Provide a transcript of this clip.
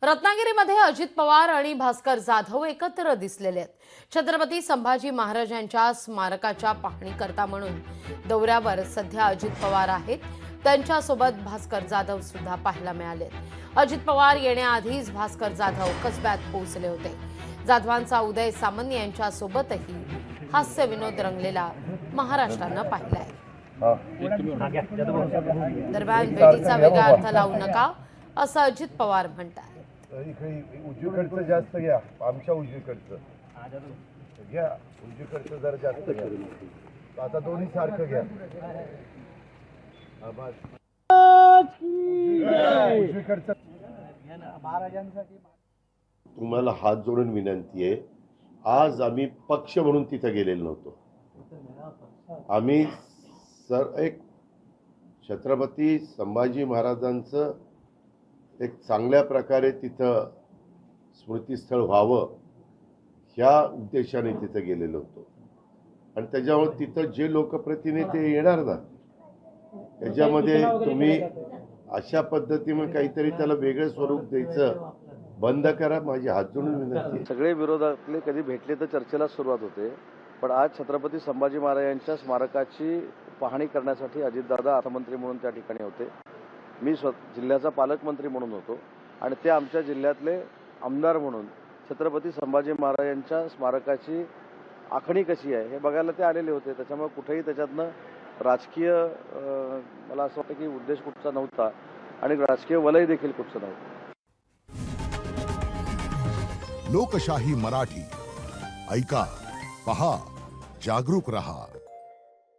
रत्नागिरीमध्ये अजित पवार आणि भास्कर जाधव एकत्र दिसलेले आहेत। छत्रपती संभाजी महाराजांच्या स्मारकाच्या पाहणी करता म्हणून दौऱ्यावर सध्या अजित पवार आहेत। त्यांच्यासोबत भास्कर जाधव सुद्धा पाहायला मिळाले। अजित पवार येण्याआधीच भास्कर जाधव कसब्यात पोहोचले होते। जाधवांचा उदय सामंत यांच्यासोबतही हास्य विनोद रंगलेला महाराष्ट्रानं पाहिलाय। दरम्यान भेटीचा वेगळा अर्थ लावू नका असं अजित पवार म्हणतात। इकडे उजवीकडचं जास्त घ्या, आमच्या उजवीकडचं घ्या, उजवीकडचं जरा जास्त घ्या। आता दोन्ही सारखं घ्या। उजवीकडचं महाराजांसाठी तुम्हाला हात जोडून विनंती आहे, आज आम्ही पक्ष म्हणून तिथे गेलेलो नव्हतो। आम्ही एक छत्रपती संभाजी महाराजांचं एक चांगल्या प्रकारे तिथं स्मृतीस्थळ व्हावं ह्या उद्देशाने तिथं गेलेलो होतो। आणि त्याच्यामुळे तिथं जे लोकप्रतिनिधी येणार ना, त्याच्यामध्ये तुम्ही अशा पद्धतीने काहीतरी त्याला वेगळं स्वरूप द्यायचं बंद करा। माझी हात जोडून विनंती आहे। सगळे विरोधातले कधी भेटले तर चर्चेला सुरुवात होते, पण आज छत्रपती संभाजी महाराजांच्या स्मारकाची पाहणी करण्यासाठी अजितदादा अर्थमंत्री म्हणून त्या ठिकाणी होते। मी जिल्ह्याचा पालकमंत्री म्हणून होतो आणि ते आमच्या जिल्ह्यातले आमदार म्हणून छत्रपती संभाजी महाराजांच्या स्मारकाची आखणी कशी आहे हे बघायला ते आलेले होते। त्याच्यामुळे कुठेही त्याच्यातनं राजकीय मला असं वाटतं की उद्देश कुठचा नव्हता आणि राजकीय वलय देखील कुठचं नव्हतं। लोकशाही मराठी ऐका, पहा, जागरूक रहा।